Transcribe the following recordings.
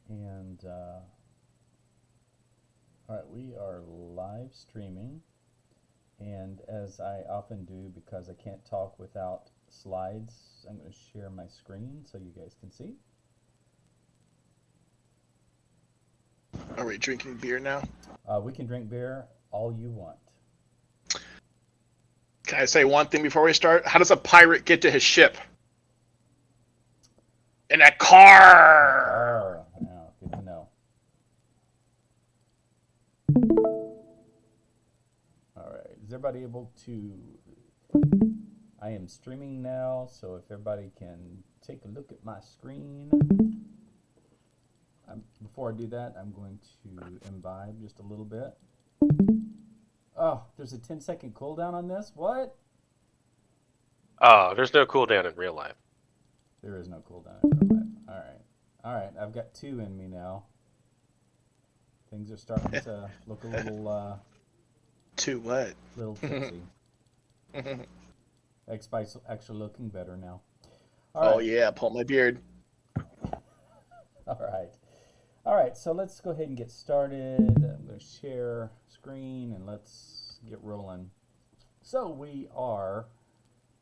And all right, we are live streaming. And as I often do, because I can't talk without slides, I'm going to share my screen so you guys can see. Are we drinking beer now? We can drink beer all you want. Can I say one thing before we start? How does a pirate get to his ship? In a car! Yeah, good to know. All right, is everybody able to? I am streaming now, so if everybody can take a look at my screen. Before I do that, I'm going to imbibe just a little bit. Oh, there's a 10-second cooldown on this? What? Oh, there's no cooldown in real life. There is no cooldown in real life. All right. All right, I've got 2 in me now. Things are starting to look a little... To what? Little tipsy. X-Spice actually looking better now. All right. Oh, yeah, pull my beard. All right. All right, so let's go ahead and get started. I'm going to share screen and let's get rolling. So we are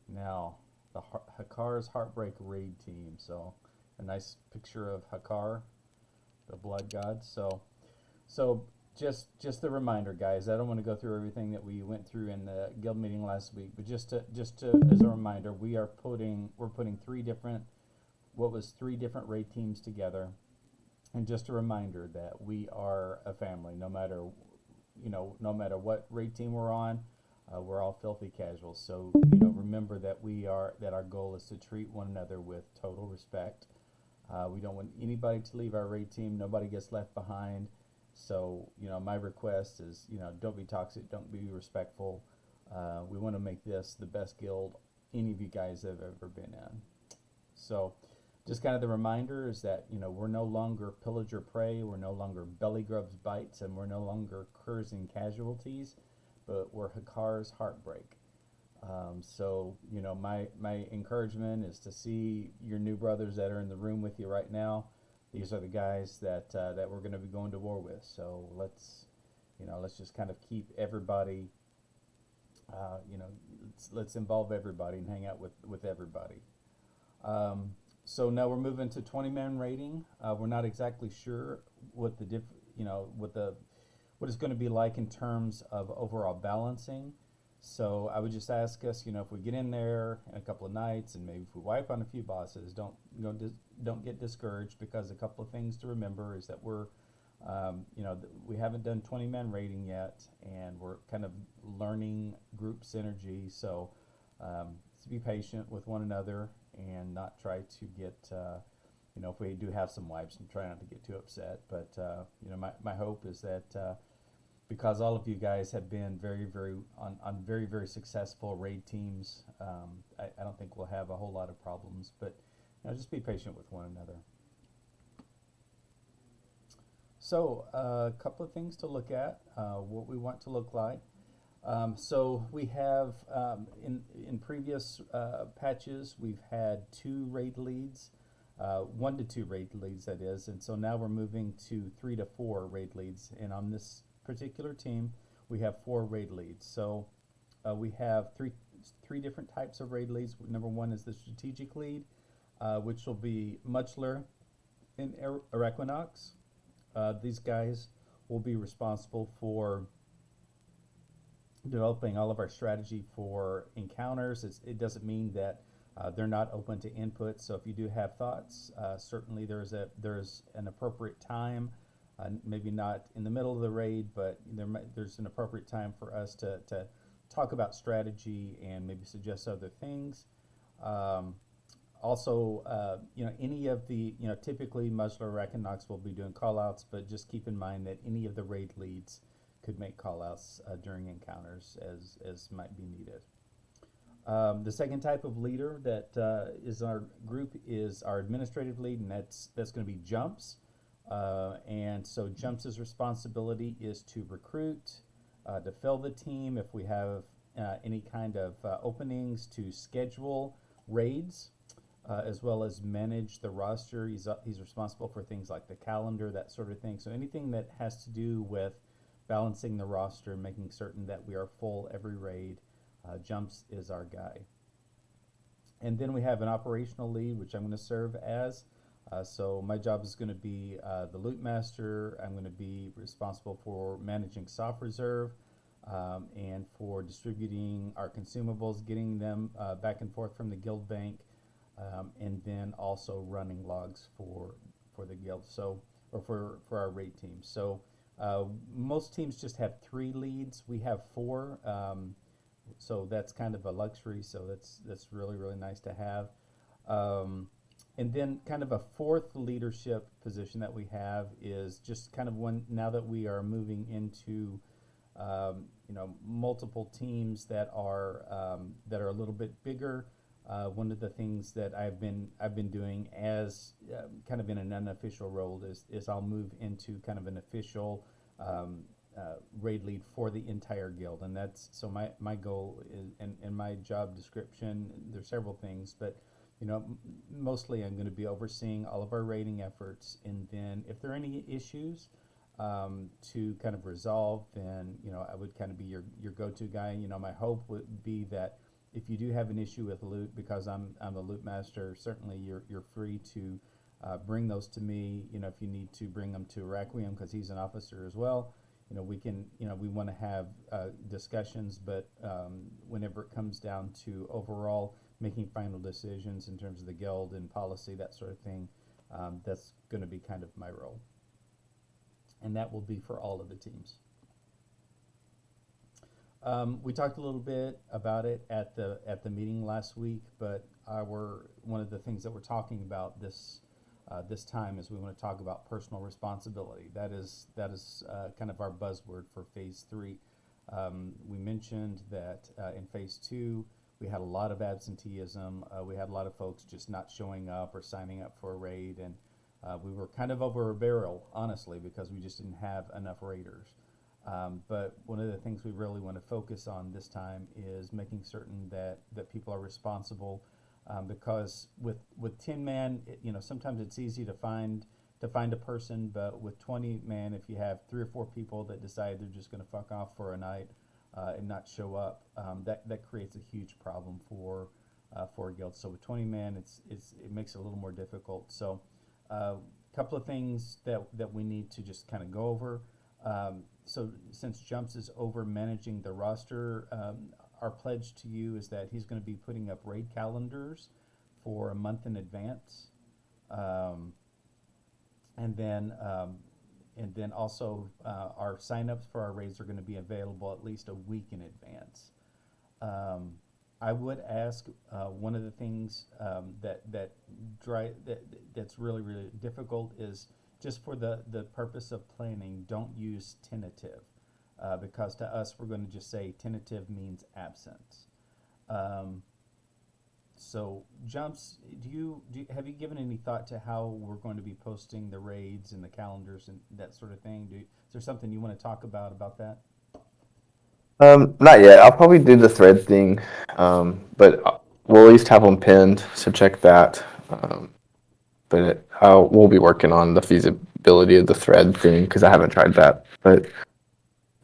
now the Hakkar's Heartbreak raid team. So a nice picture of Hakkar, the blood god. So just the reminder, guys. I don't want to go through everything that we went through in the guild meeting last week, but just to as a reminder, we're putting three different raid teams together. And just a reminder that we are a family. No matter what raid team we're on, we're all filthy casuals. So remember that our goal is to treat one another with total respect. We don't want anybody to leave our raid team. Nobody gets left behind. So my request is don't be toxic, don't be respectful. We want to make this the best guild any of you guys have ever been in. So. Just kind of the reminder is that we're no longer pillage or prey, we're no longer belly grubs bites, and we're no longer curs and casualties, but we're Hakkar's Heartbreak. So my encouragement is to see your new brothers that are in the room with you right now. These are the guys that we're going to be going to war with. So let's just kind of keep everybody. Let's involve everybody and hang out with everybody. So now we're moving to 20-man rating. We're not exactly sure what what it's going to be like in terms of overall balancing. So I would just ask us, if we get in there in a couple of nights and maybe if we wipe on a few bosses, don't get discouraged, because a couple of things to remember is that we're we haven't done 20-man rating yet, and we're kind of learning group synergy. So to be patient with one another and not try to get, if we do have some wipes, and try not to get too upset. But, my hope is that because all of you guys have been very, very, on very, very successful raid teams, I don't think we'll have a whole lot of problems. But, just be patient with one another. So, a couple of things to look at, what we want to look like. So we have in previous patches we've had 2 raid leads, 1 to 2 raid leads, that is, and so now we're moving to 3 to 4 raid leads. And on this particular team, we have 4 raid leads. So we have three different types of raid leads. Number 1 is the strategic lead, which will be Muchler and Equinox. These guys will be responsible for developing all of our strategy for encounters. It doesn't mean that they're not open to input. So if you do have thoughts, certainly there's an appropriate time, maybe not in the middle of the raid, but there's an appropriate time for us to talk about strategy and maybe suggest other things. Also, any of the, typically Muzzler or Equinox will be doing callouts, but just keep in mind that any of the raid leads could make callouts during encounters as might be needed. The second type of leader that is our group is our administrative lead, and that's going to be Jumps. And so Jumps' responsibility is to recruit, to fill the team if we have any kind of openings, to schedule raids, as well as manage the roster. He's responsible for things like the calendar, that sort of thing. So anything that has to do with balancing the roster, making certain that we are full every raid, Jumps is our guy. And then we have an operational lead, which I'm going to serve as. So my job is going to be the loot master. I'm going to be responsible for managing soft reserve and for distributing our consumables, getting them back and forth from the guild bank, and then also running logs for the guild. So or for our raid team. So most teams just have 3 leads. We have 4. So that's kind of a luxury. So that's really really nice to have. And then kind of a 4th leadership position that we have is just kind of one now that we are moving into multiple teams that are a little bit bigger. One of the things that I've been doing as kind of in an unofficial role is I'll move into kind of an official raid lead for the entire guild, and that's so my goal is and my job description. There's several things, but mostly I'm going to be overseeing all of our raiding efforts, and then if there are any issues to kind of resolve, then I would kind of be your go-to guy. My hope would be that if you do have an issue with loot, because I'm the loot master, certainly you're free to bring those to me. If you need to bring them to Requiem because he's an officer as well, we can we want to have discussions, but whenever it comes down to overall making final decisions in terms of the guild and policy, that sort of thing, that's going to be kind of my role, and that will be for all of the teams. We talked a little bit about it at the meeting last week, but one of the things that we're talking about this time is we want to talk about personal responsibility. That is kind of our buzzword for phase 3. We mentioned that in phase 2 we had a lot of absenteeism. We had a lot of folks just not showing up or signing up for a raid, and we were kind of over a barrel, honestly, because we just didn't have enough raiders. But one of the things we really want to focus on this time is making certain that people are responsible, because with 10 man, sometimes it's easy to find a person, but with 20 man, if you have 3 or 4 people that decide they're just going to fuck off for a night and not show up, that creates a huge problem for a guild. So with 20 man, it makes it a little more difficult. So a couple of things that we need to just kind of go over. So since Jumps is over managing the roster, our pledge to you is that he's going to be putting up raid calendars for a month in advance, and then also our signups for our raids are going to be available at least a week in advance. I would ask one of the things that's really really difficult is just for the purpose of planning, don't use tentative, because to us we're going to just say tentative means absence. So Jumps, have you given any thought to how we're going to be posting the raids and the calendars and that sort of thing? Is there something you want to talk about that? Not yet. I'll probably do the thread thing, but we'll at least have them pinned, so check that. But we'll be working on the feasibility of the thread thing because I haven't tried that. But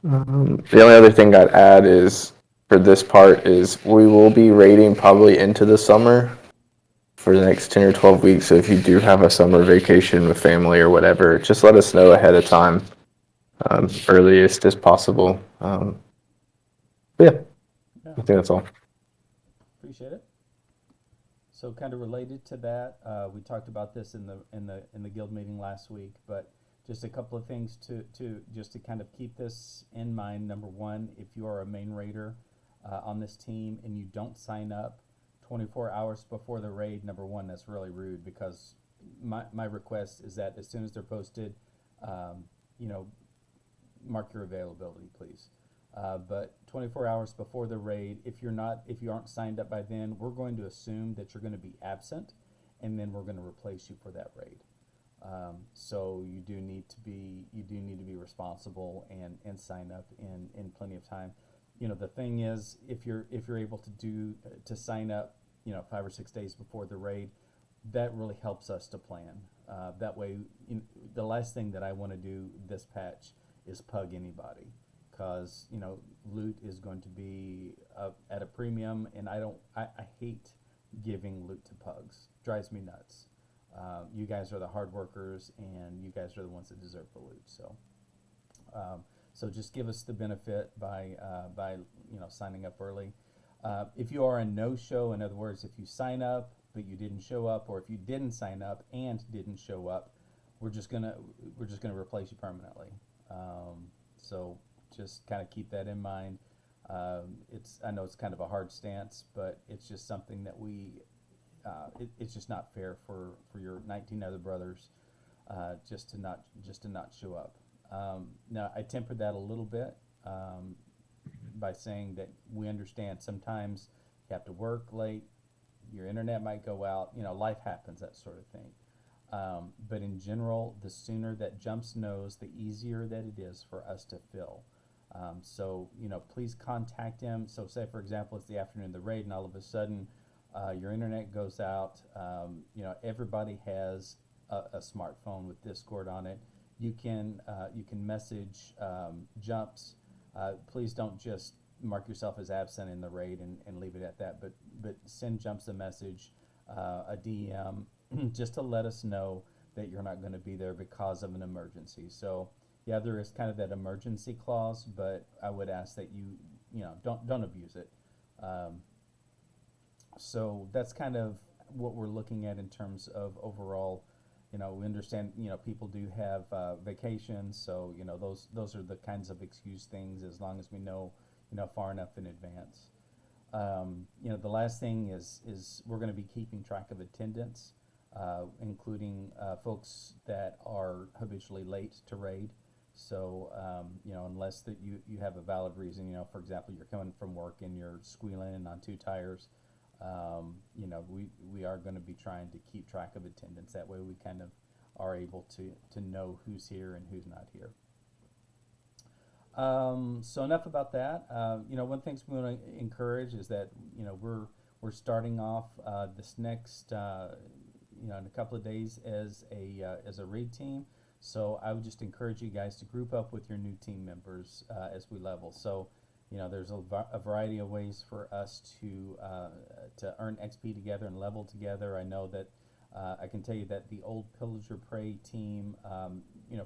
the only other thing I'd add is for this part is we will be raiding probably into the summer for the next 10 or 12 weeks. So if you do have a summer vacation with family or whatever, just let us know ahead of time, earliest as possible. But I think that's all. Appreciate it. So kind of related to that, we talked about this in the guild meeting last week, but just a couple of things to kind of keep this in mind. Number one, if you are a main raider on this team and you don't sign up 24 hours before the raid, number one, that's really rude, because my request is that as soon as they're posted, mark your availability, please. But 24 hours before the raid, if you aren't signed up by then, we're going to assume that you're going to be absent, and then we're going to replace you for that raid. So you do need to be responsible and sign up in plenty of time. The thing is, if you're able to sign up, 5 or 6 days before the raid, that really helps us to plan. That way, the last thing that I want to do this patch is pug anybody, because loot is going to be at a premium, and I hate giving loot to pugs. Drives me nuts. You guys are the hard workers, and you guys are the ones that deserve the loot. So just give us the benefit by signing up early. If you are a no-show, in other words, if you sign up but you didn't show up, or if you didn't sign up and didn't show up, we're just gonna replace you permanently. So just kind of keep that in mind. I know it's kind of a hard stance, but it's just something that it's just not fair for your 19 other brothers just to not show up. Now I tempered that a little bit by saying that we understand sometimes you have to work late, your internet might go out, life happens, that sort of thing. But in general, the sooner that Jumps knows, the easier that it is for us to fill. So please contact him. So say, for example, it's the afternoon of the raid, and all of a sudden your internet goes out. Everybody has a smartphone with Discord on it. You can message Jumps. Please don't just mark yourself as absent in the raid and leave it at that, but send Jumps a message, a DM, just to let us know that you're not going to be there because of an emergency. So yeah, there is kind of that emergency clause, but I would ask that you don't abuse it. So that's kind of what we're looking at in terms of overall. We understand, people do have vacations, so those are the kinds of excuse things, as long as we know far enough in advance. The last thing is we're going to be keeping track of attendance, including folks that are habitually late to raid. So unless that you have a valid reason, for example, you're coming from work and you're squealing on two tires, we are going to be trying to keep track of attendance. That way we kind of are able to know who's here and who's not here. So enough about that. One thing we want to encourage is that we're starting off this next in a couple of days as a raid team. So I would just encourage you guys to group up with your new team members as we level. So there's a variety of ways for us to earn XP together and level together. I know that I can tell you that the old Pillager Prey team,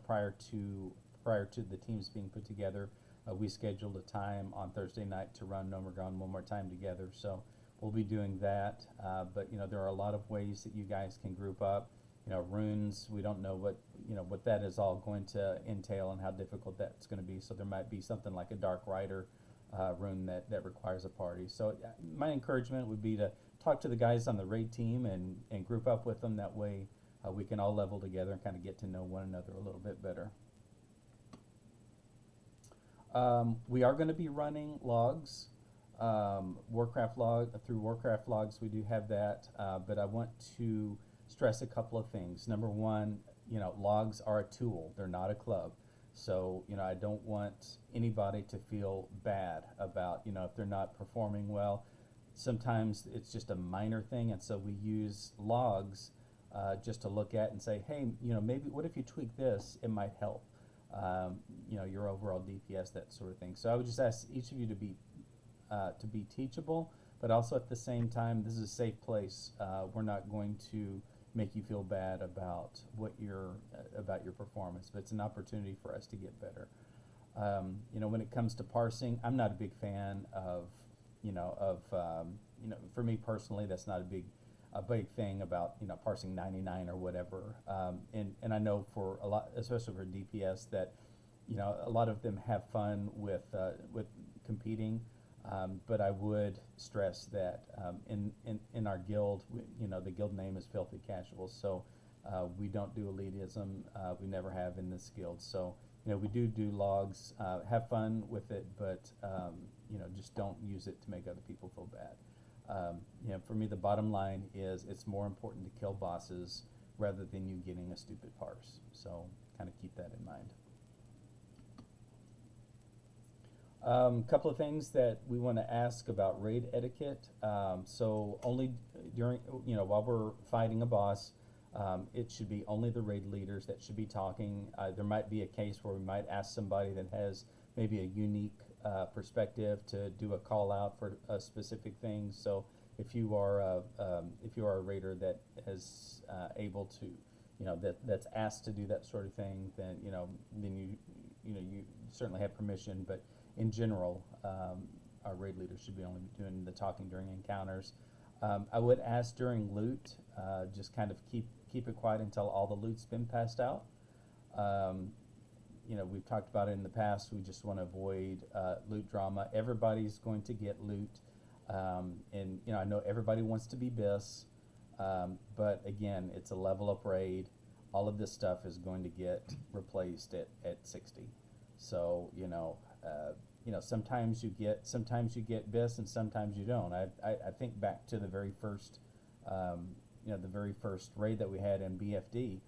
prior to the teams being put together, we scheduled a time on Thursday night to run Nomergon one more time together. So we'll be doing that. But there are a lot of ways that you guys can group up. Runes, we don't know what that is all going to entail and how difficult that's going to be. So there might be something like a Dark Rider rune that requires a party. So my encouragement would be to talk to the guys on the raid team and group up with them. That way we can all level together and kind of get to know one another a little bit better. We are going to be running logs, Warcraft logs. We do have that, but I want to stress a couple of things. Number one, logs are a tool. They're not a club. So, I don't want anybody to feel bad about, if they're not performing well. Sometimes it's just a minor thing, and so we use logs just to look at and say, hey, maybe what if you tweak this, it might help, your overall DPS, that sort of thing. So I would just ask each of you to be teachable, but also at the same time, this is a safe place. We're not going to make you feel bad about about your performance, but it's an opportunity for us to get better. When it comes to parsing, I'm not a big fan of for me personally, that's not a big thing about parsing 99 or whatever. And I know for a lot, especially for DPS, that a lot of them have fun with competing. But I would stress that in our guild, the guild name is Filthy Casual, so we don't do elitism. We never have in this guild. So we do logs. Have fun with it, but just don't use it to make other people feel bad. For me, the bottom line is it's more important to kill bosses rather than you getting a stupid parse. So kind of keep that in mind. Couple of things that we want to ask about raid etiquette. So only during, while we're fighting a boss, it should be only the raid leaders that should be talking. There might be a case where we might ask somebody that has maybe a unique perspective to do a call out for a specific thing. So if you are a raider that is able to, that's asked to do that sort of thing, then you certainly have permission. But in general, our raid leaders should be only doing the talking during encounters. I would ask during loot, just kind of keep it quiet until all the loot's been passed out. We've talked about it in the past. We just want to avoid loot drama. Everybody's going to get loot, and I know everybody wants to be BIS, but again, it's a level up raid. All of this stuff is going to get replaced at 60. So sometimes you get BIS and sometimes you don't. I think back to the very first raid that we had in BFD.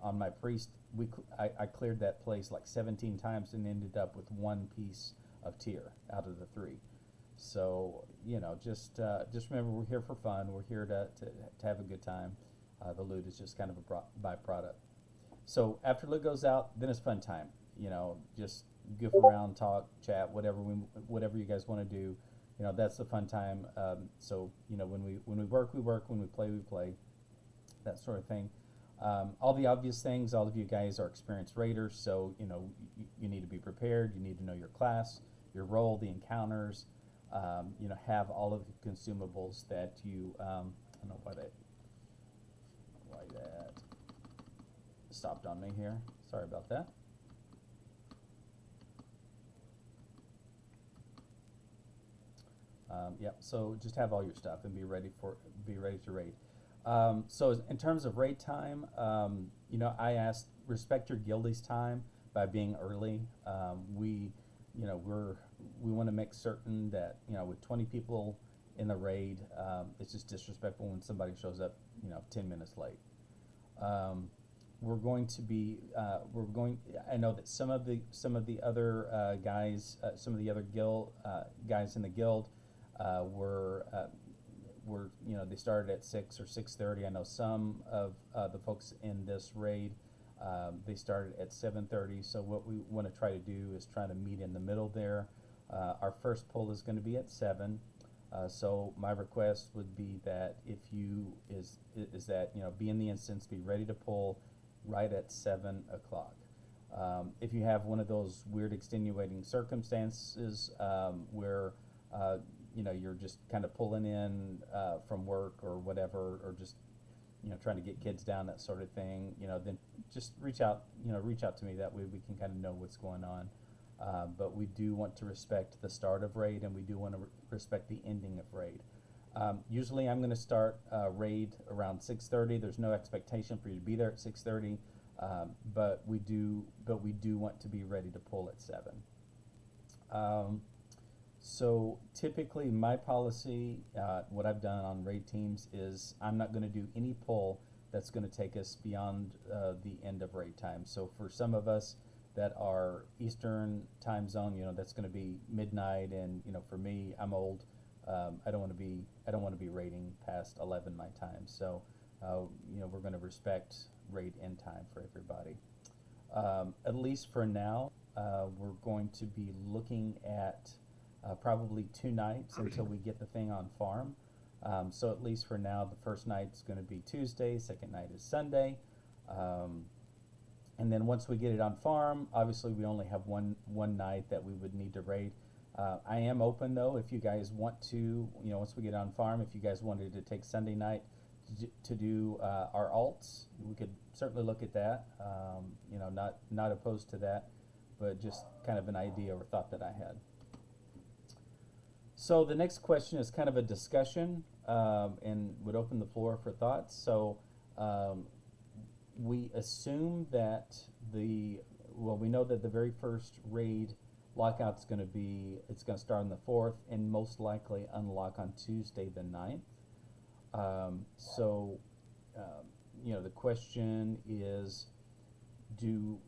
On my priest, I cleared that place like 17 times and ended up with one piece of tier out of the 3. So just remember, we're here for fun. We're here to have a good time. The loot is just kind of a byproduct. So after loot goes out, then it's fun time. Just goof around, talk, chat, whatever you guys want to do. That's the fun time. So when we work, we work. When we play, that sort of thing. All the obvious things. All of you guys are experienced raiders, so you need to be prepared. You need to know your class, your role, the encounters. Have all of the consumables that you. I don't know why that stopped on me here. Sorry about that. So just have all your stuff and be ready to raid. So in terms of raid time, I asked respect your guildie's time by being early. We want to make certain that with 20 people in the raid, it's just disrespectful when somebody shows up 10 minutes late. We're going to be I know that some of the other guys, some of the other guild guys in the guild were they started at 6 or 6:30. I know some of the folks in this raid they started at 7:30. So what we want to try to do is try to meet in the middle there. Our first pull is going to be at 7. So my request would be that if you be in the instance, be ready to pull right at 7 o'clock. If you have one of those weird extenuating circumstances where you're just kind of pulling in from work or whatever, or just trying to get kids down, that sort of thing, then just reach out to me. That way we can kind of know what's going on. But we do want to respect the start of raid, and we do want to respect the ending of raid. Usually I'm going to start raid around 6:30. There's no expectation for you to be there at 6:30, but we do want to be ready to pull at 7. So typically my policy, what I've done on raid teams is I'm not going to do any pull that's going to take us beyond the end of raid time. So for some of us that are Eastern time zone, that's going to be midnight, and for me, I'm old. I don't want to be raiding past 11 my time. So we're going to respect raid end time for everybody. At least for now, we're going to be looking at probably 2 nights until we get the thing on farm. So at least for now, the first night's going to be Tuesday, second night is Sunday. And then once we get it on farm, obviously we only have one night that we would need to raid. I am open though, if you guys want to, once we get on farm, if you guys wanted to take Sunday night to do our alts, we could certainly look at that. Not opposed to that, but just kind of an idea or thought that I had. So the next question is kind of a discussion, and would open the floor for thoughts. So we assume that we know that the very first raid lockout's going to start on the 4th and most likely unlock on Tuesday the 9th. The question is, do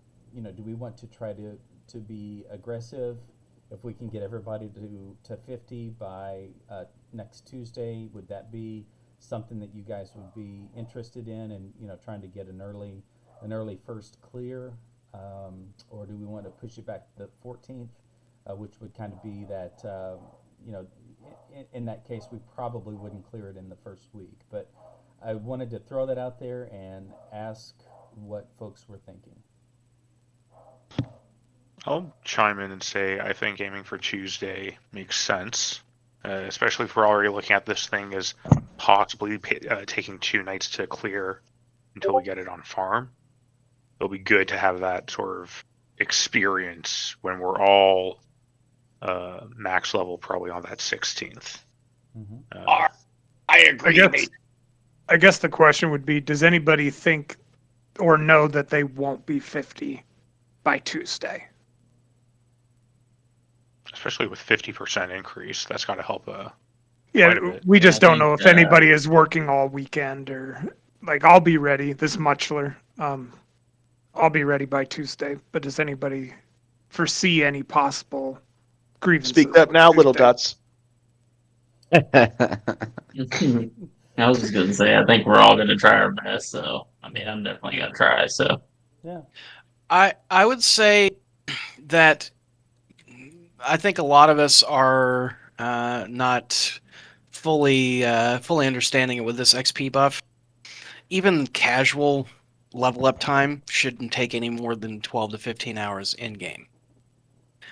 we want to try to be aggressive if we can get everybody to 50 by next Tuesday, would that be something that you guys would be interested in, and trying to get an early first clear, or do we want to push it back to the 14th, which would kind of be that in that case we probably wouldn't clear it in the first week, but I wanted to throw that out there and ask what folks were thinking. I'll chime in and say I think aiming for Tuesday makes sense, especially if we're already looking at this thing as possibly taking 2 nights to clear until we get it on farm. It'll be good to have that sort of experience when we're all max level, probably on that 16th. Mm-hmm. I agree. I guess the question would be, does anybody think or know that they won't be 50 by Tuesday? Especially with 50% increase, that's got to help. Yeah, we just I don't know think, if anybody is working all weekend or I'll be ready. This is Muchler. I'll be ready by Tuesday. But does anybody foresee any possible grievances? Speak up now, Tuesday? little dots. I was just gonna say, I think we're all gonna try our best. So, I mean, I'm definitely gonna try. So, Yeah. I would say that I think a lot of us are not fully understanding it with this XP buff. Even casual level up time shouldn't take any more than 12 to 15 hours in game.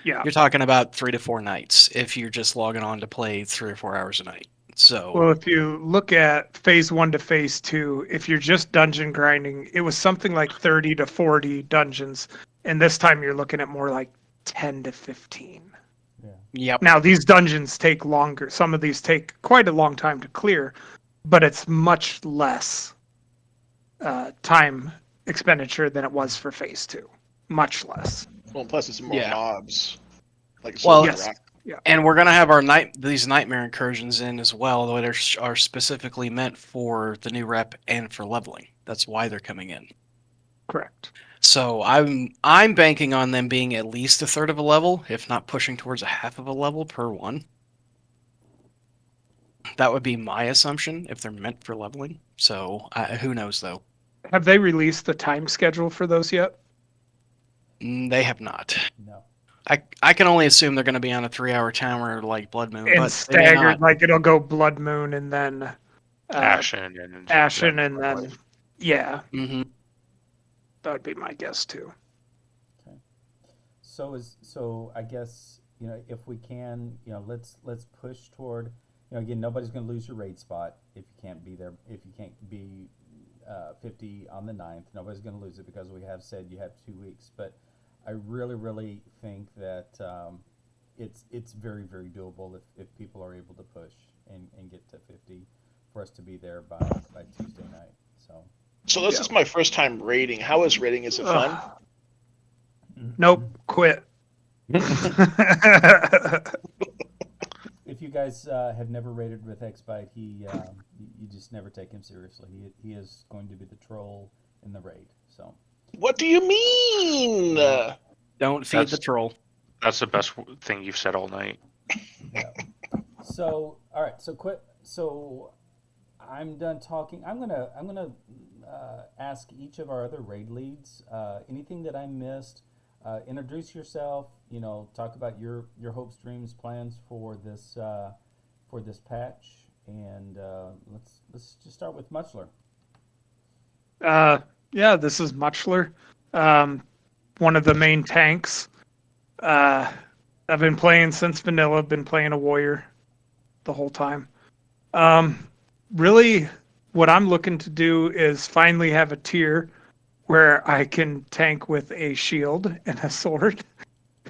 Yeah. You're talking about 3 to 4 nights if you're just logging on to play 3 or 4 hours a night. So, Well, if you look at phase 1 to phase 2, if you're just dungeon grinding, it was something like 30 to 40 dungeons. And this time you're looking at more like 10 to 15. yep. Now, these dungeons take longer. Some of these take quite a long time to clear, but it's much less time expenditure than it was for phase 2. Much less. Well, plus it's more Yeah. mobs. Like Well, Yes. rock. And we're gonna have these nightmare incursions in as well, though they are specifically meant for the new rep and for leveling. That's why they're coming in. Correct. So I'm banking on them being at least a third of a level, if not pushing towards a half of a level per one. That would be my assumption if they're meant for leveling. So who knows though? Have they released the time schedule for those yet? They have not. No. I can only assume they're going to be on a 3-hour timer like Blood Moon, And but staggered, like it'll go Blood Moon and then Ashen and then yeah, Mm-hmm. that would be my guess too. So I guess if we can, let's push toward, again, nobody's going to lose your raid spot if you can't be there, if you can't be 50 on the 9th. Nobody's going to lose it because we have said you have 2 weeks, but I really think that it's very, very doable if people are able to push and get to 50 for us to be there by Tuesday night. So this is my first time raiding. How is raiding? Is it fun? Nope, quit. If you guys have never raided with Xbite, you just never take him seriously. He is going to be the troll in the raid. So. What do you mean? Don't feed the troll. That's the best thing you've said all night. Yeah. So all right. So quit. So I'm done talking. I'm gonna ask each of our other raid leads anything that I missed. Introduce yourself. Talk about your hopes, dreams, plans for this patch, and let's just start with Muchler. Yeah, this is Muchler, one of the main tanks. I've been playing since vanilla. Been playing a warrior the whole time. Really, what I'm looking to do is finally have a tier where I can tank with a shield and a sword.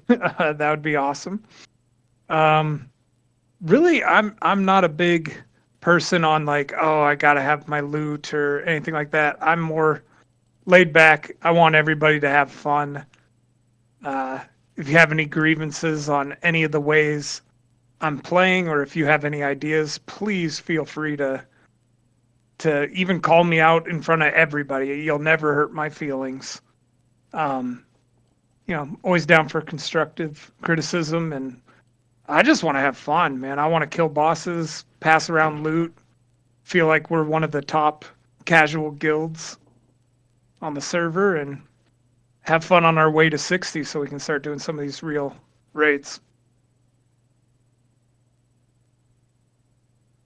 That would be awesome. Really, I'm not a big person on I gotta have my loot or anything like that. I'm more laid back. I want everybody to have fun. If you have any grievances on any of the ways I'm playing, or if you have any ideas, please feel free to even call me out in front of everybody. You'll never hurt my feelings. always down for constructive criticism, and I just want to have fun, man. I want to kill bosses, pass around loot, feel like we're one of the top casual guilds on the server, and have fun on our way to 60 so we can start doing some of these real raids.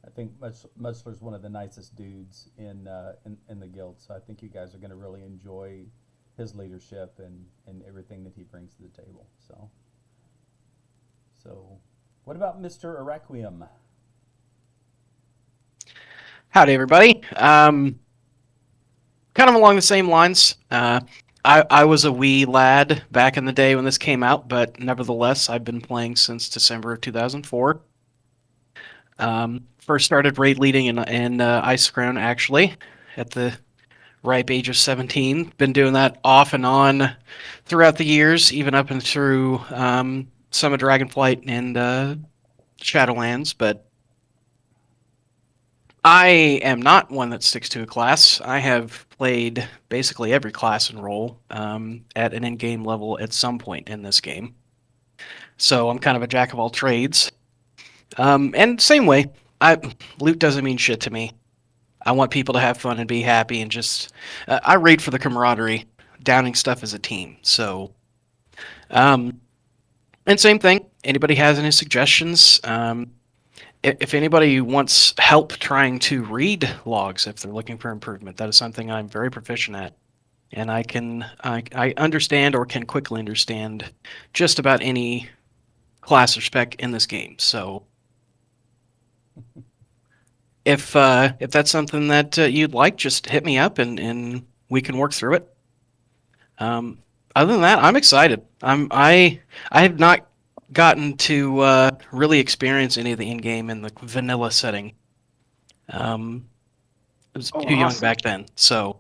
I think Mutzler's one of the nicest dudes in the guild, so I think you guys are going to really enjoy his leadership and everything that he brings to the table. So what about Mr. Araquium? Howdy, everybody. Kind of along the same lines. I was a wee lad back in the day when this came out, but nevertheless, I've been playing since December of 2004. First started raid leading in Ice Crown, actually, at the ripe age of 17. Been doing that off and on throughout the years, even up and through some of Dragonflight and Shadowlands, but I am not one that sticks to a class. I have played basically every class and role at an in-game level at some point in this game. So I'm kind of a jack of all trades. And same way, loot doesn't mean shit to me. I want people to have fun and be happy, and just I raid for the camaraderie, downing stuff as a team. So, and same thing. Anybody has any suggestions? If anybody wants help trying to read logs, if they're looking for improvement, that is something I'm very proficient at, and I understand or can quickly understand just about any class or spec in this game. So. If that's something that you'd like, just hit me up and we can work through it. Other than that, I'm excited. I have not gotten to really experience any of the in-game in the vanilla setting. I was too young back then, so.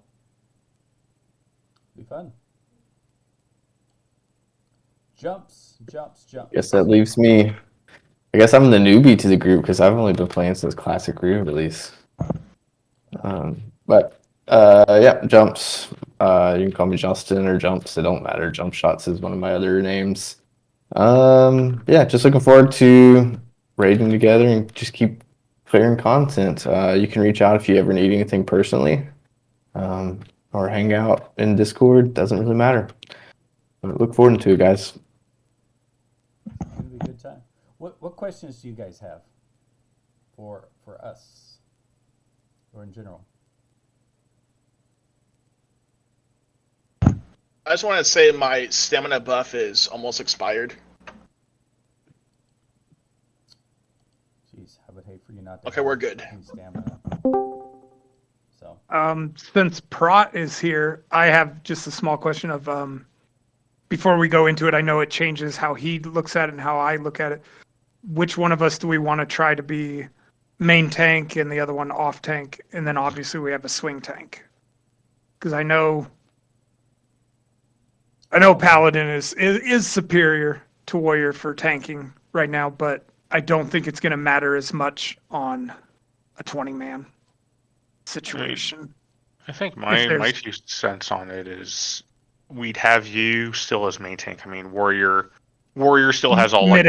Be fun. Jumps. Guess that leaves me. I guess I'm the newbie to the group because I've only been playing since Classic re-release. But yeah, Jumps. You can call me Justin or Jumps. It don't matter. Jump Shots is one of my other names. Yeah, just looking forward to raiding together and just keep clearing content. You can reach out if you ever need anything personally, or hang out in Discord. Doesn't really matter. But look forward to it, guys. It'll be a good time. What questions do you guys have for us or in general? I just want to say my stamina buff is almost expired. Jeez, I would hate for you not to. Okay, we're good. Stamina. So. Since Prot is here, I have just a small question of before we go into it. I know it changes how he looks at it and how I look at it. Which one of us do we want to try to be main tank and the other one off tank? And then obviously we have a swing tank. Because I know Paladin is superior to Warrior for tanking right now, but I don't think it's going to matter as much on a 20-man situation. I think my 2 cents on it is we'd have you still as main tank. I mean, Warrior still has all like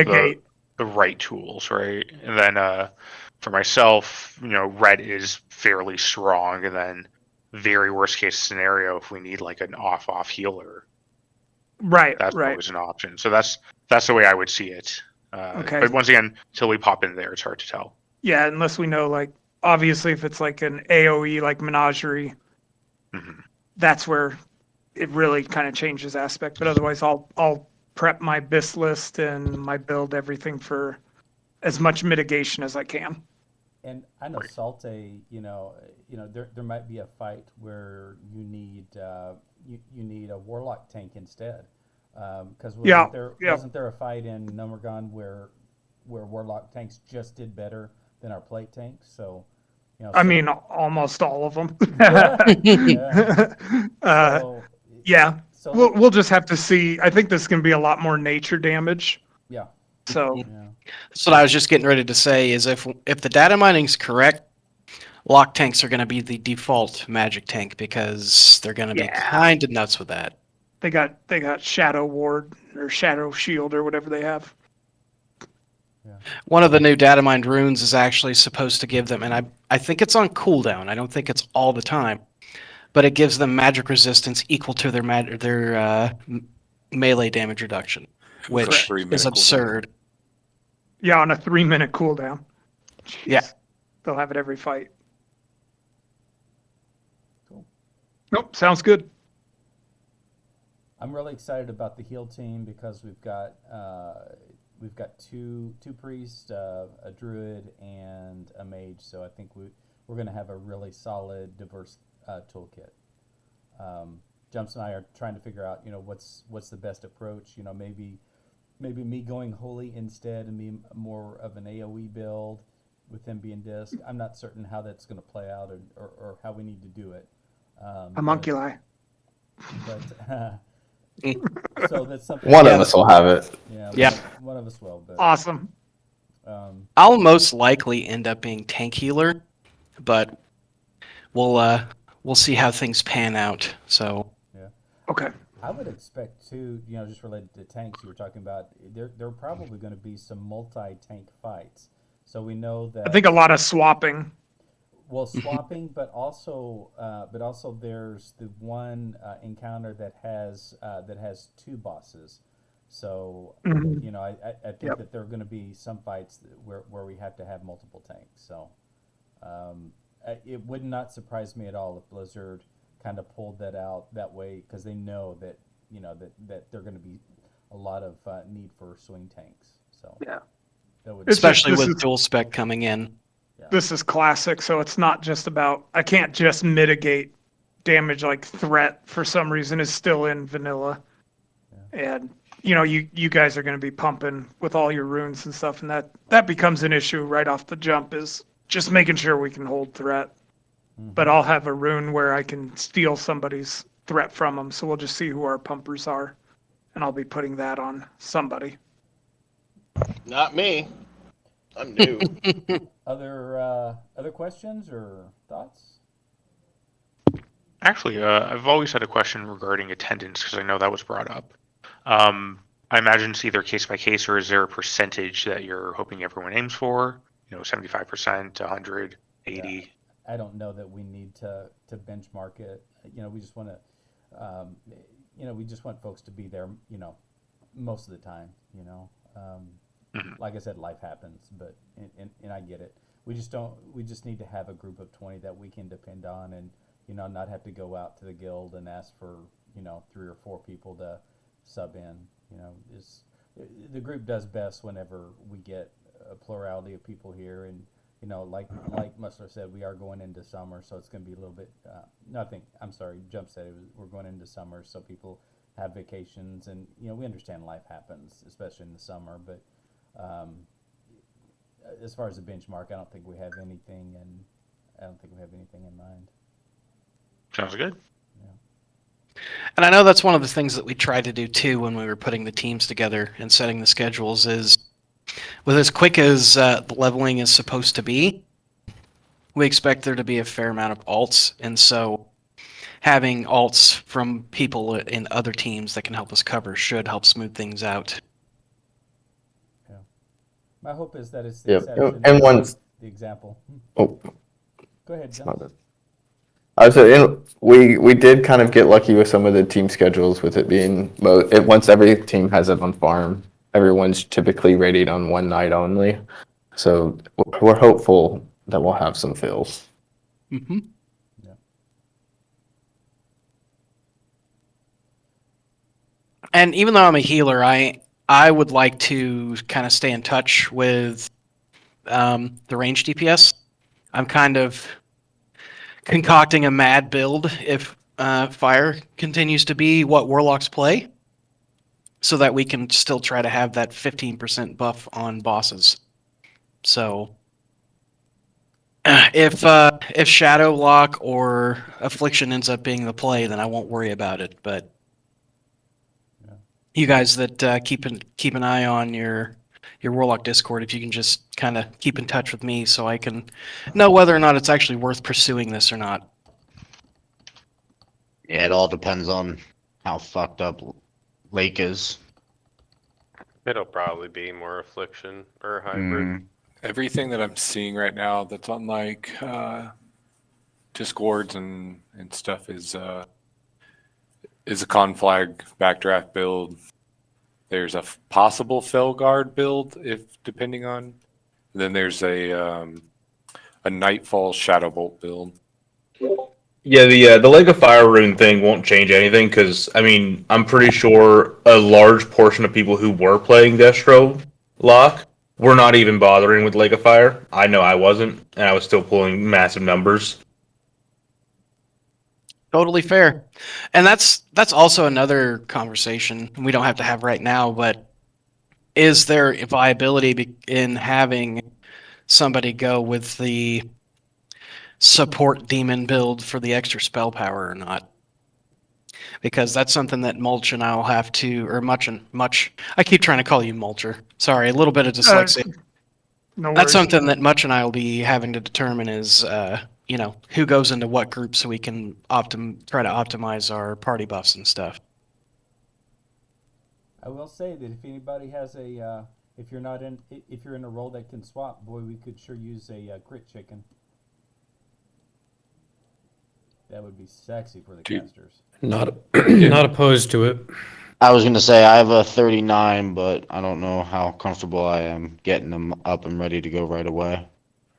the right tools, right? And then for myself, Red is fairly strong, and then very worst case scenario, if we need like an off healer, right, that's always an option. So that's the way I would see it. Okay. But once again, until we pop in there, it's hard to tell. Yeah, unless we know, like, obviously if it's like an AoE like Menagerie, that's where it really kind of changes aspect. But otherwise, I'll prep my BIS list and my build everything for as much mitigation as I can. And I know Salte, there might be a fight where you need you need a Warlock tank instead. Because wasn't there a fight in Numergon where Warlock tanks just did better than our plate tanks? So, I mean, almost all of them. So we'll just have to see. I think this is going to be a lot more nature damage. Yeah. So that's what I was just getting ready to say. Is if the data mining's correct, lock tanks are going to be the default magic tank because they're going to be kind of nuts with that. They got Shadow Ward or Shadow Shield or whatever they have. One of the new data mined runes is actually supposed to give them, and I think it's on cooldown. I don't think it's all the time, but it gives them magic resistance equal to their melee damage reduction, which Correct. 3-minute is cooldown. absurd. Yeah, on a 3-minute cooldown. Jeez. Yeah. They'll have it every fight. Cool. Nope, sounds good. I'm really excited about the heal team because we've got two priests, a druid, and a mage. So I think we're going to have a really solid, diverse toolkit. Jumps and I are trying to figure out, what's the best approach. Maybe me going holy instead and me more of an AOE build with him being disc. I'm not certain how that's going to play out or how we need to do it. Homunculi. But so that's something. One of us will have it. Yeah. Yeah. One of us will. But Awesome. I'll most likely end up being tank healer, but we'll see how things pan out. So Okay. I would expect too, just related to tanks you were talking about, there are probably going to be some multi-tank fights. So we know that. I think a lot of swapping. Well, swapping, but also there's the one encounter that has two bosses. So Mhm. I think Yep. that there are going to be some fights where we have to have multiple tanks. So it would not surprise me at all if Blizzard kind of pulled that out that way because they know that that there are going to be a lot of need for swing tanks. So Yeah. that would It's especially this with is- dual spec coming in. This is classic, so it's not just about I can't just mitigate damage like threat for some reason is still in vanilla. And you guys are going to be pumping with all your runes and stuff, and that becomes an issue right off the jump is just making sure we can hold threat. But I'll have a rune where I can steal somebody's threat from them, so we'll just see who our pumpers are, and I'll be putting that on somebody. Not me. I'm new. Other questions or thoughts? Actually, I've always had a question regarding attendance because I know that was brought up. I imagine it's either case by case or is there a percentage that you're hoping everyone aims for? 75%, 100, 80. I don't know that we need to benchmark it. We just want to, we just want folks to be there, most of the time. Like I said, life happens, but and I get it. We just need to have a group of 20 that we can depend on, and not have to go out to the guild and ask for 3 or 4 people to sub in. The group does best whenever we get a plurality of people here, and like Musler said, we are going into summer, so it's going to be a little bit. Jump said we're going into summer, so people have vacations, and we understand life happens, especially in the summer. But as far as a benchmark, I don't think we have anything in mind. Sounds good. And I know that's one of the things that we tried to do too when we were putting the teams together and setting the schedules is with as quick as the leveling is supposed to be, we expect there to be a fair amount of alts. And so having alts from people in other teams that can help us cover should help smooth things out. Yeah. My hope is that it's the Yep. exception, And once the example. oh, Go ahead, my John. bad. I was saying we did kind of get lucky with some of the team schedules with it being once every team has it on farm, everyone's typically rated on one night only. So we're hopeful that we'll have some fills. Mm-hmm. Yeah. And even though I'm a healer, I would like to kind of stay in touch with the range DPS. I'm kind of concocting a mad build if fire continues to be what warlocks play, so that we can still try to have that 15% buff on bosses. So if Shadow Lock or Affliction ends up being the play, then I won't worry about it. But Yeah. you guys that keep an eye on your Warlock Discord, if you can just kind of keep in touch with me so I can know whether or not it's actually worth pursuing this or not. Yeah, it all depends on how fucked up Lake is. It'll probably be more affliction or hybrid. Mm. Everything that I'm seeing right now that's on like Discords and stuff is a conflag backdraft build. There's a possible Felguard build if depending on. Then there's a Nightfall Shadowbolt build. Yeah, the Lake of Fire rune thing won't change anything because I mean I'm pretty sure a large portion of people who were playing Destro Lock were not even bothering with Lake of Fire. I know I wasn't, and I was still pulling massive numbers. Totally fair. And that's also another conversation we don't have to have right now, but is there viability in having somebody go with the support demon build for the extra spell power or not? Because that's something that Mulch and I'll have to, or Much. I keep trying to call you Mulcher. Sorry, a little bit of dyslexia. No That's worries. something that Much and I will be having to determine is, who goes into what group so we can try to optimize our party buffs and stuff. I will say that if anybody has if you're in a role that can swap, boy, we could sure use a crit chicken. That would be sexy for the casters. Not opposed to it. I was gonna say I have a 39, but I don't know how comfortable I am getting them up and ready to go right away.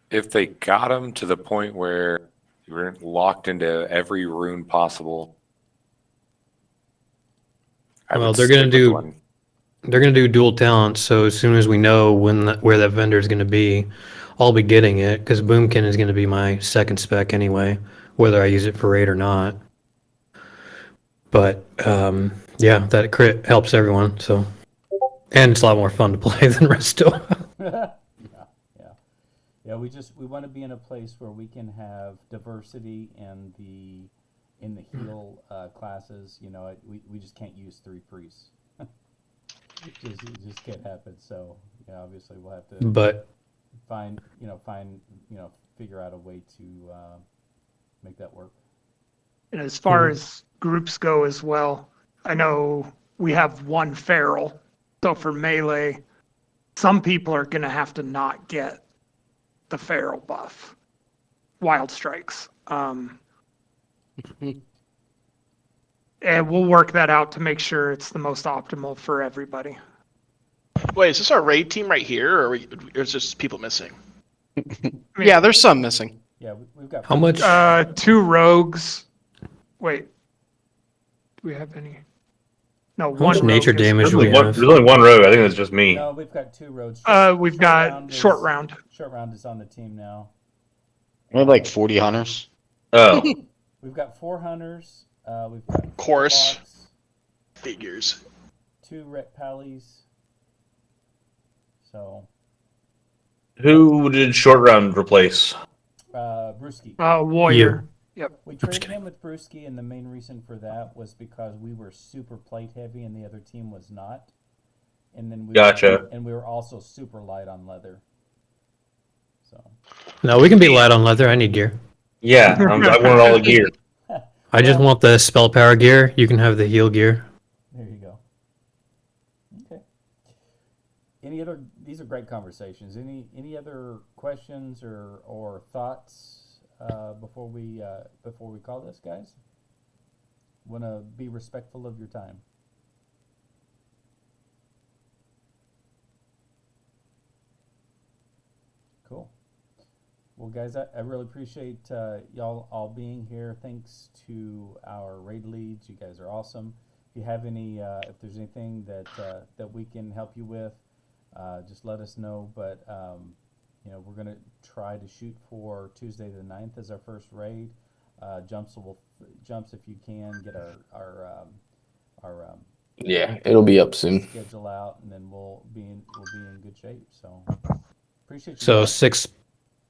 If they got them to the point where you were locked into every rune possible, Well, they're gonna do dual talents. So as soon as we know where that vendor is gonna be, I'll be getting it because Boomkin is gonna be my second spec anyway, whether I use it for raid or not. But yeah, that crit helps everyone. So, and it's a lot more fun to play than Resto. Yeah. We want to be in a place where we can have diversity in the heal classes. You know, we just can't use 3 priests. it just can't happen. So yeah, obviously we'll have to figure out a way to make that work. And as far as groups go as well, I know we have one feral. So for melee, some people are going to have to not get the feral buff. Wild strikes. And we'll work that out to make sure it's the most optimal for everybody. Wait, is this our raid team right here, or is just people missing? Yeah, there's some missing. Yeah, we've got. How much? 2 rogues. Wait. Do we have any? No, How one much nature rogue is- damage do we There's have? only one rogue. I think it's just me. No, we've got 2 roads. We've got short round. Short round is on the team now. We have like 40 hunters. Oh, We've got 4 hunters. We've got Chorus. Warlocks, Figures. 2 ret pallies. So who did short round replace? Brewski. Warrior. Yep. We traded him with Brewski, and the main reason for that was because we were super plate heavy and the other team was not. And then Gotcha. And we were also super light on leather. So No, we can be light on leather. I need gear. Yeah, I want all the gear. I just want the spell power gear. You can have the heal gear. there you go. Okay. These are great conversations. Any other questions or thoughts before we call this, guys? Want to be respectful of your time. Cool. Well, guys, I really appreciate y'all all being here. Thanks to our raid leads. You guys are awesome. If you have if there's anything that we can help you with, just let us know. But we're gonna try to shoot for Tuesday the 9th as our first raid. Jumps if you can get our Yeah, it'll be up soon. schedule out, and then we'll be in good shape. So appreciate you. So guys.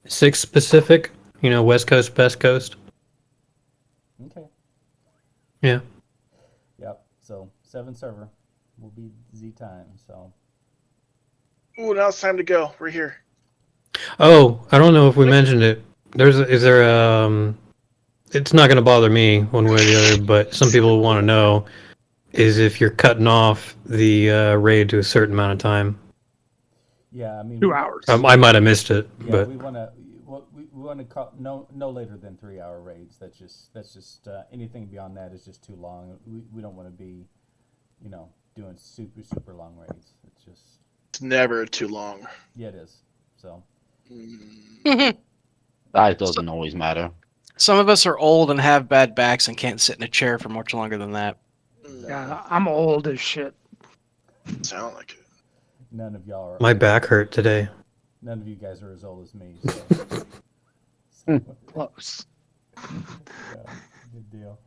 6 Pacific. West Coast, Best Coast. Okay. Yeah. Yep. So 7 server will be Z time. So Ooh, now it's time to go. We're here. Oh, I don't know if we mentioned it. It's not going to bother me one way or the other, but some people want to know. is if you're cutting off the raid to a certain amount of time. Yeah, I mean 2 hours. I might have missed it, Yeah, but we want to. We want to call no later than 3 hour raids. That's just anything beyond that is just too long. We don't want to be, doing super long raids. It's just It's never too long. yeah, it is. So Size doesn't always matter. Some of us are old and have bad backs and can't sit in a chair for much longer than that. Yeah, I'm old as shit. Sound like it. none of y'all are. my back hurt today. None of you guys are as old as me. So. Close. Yeah, good deal.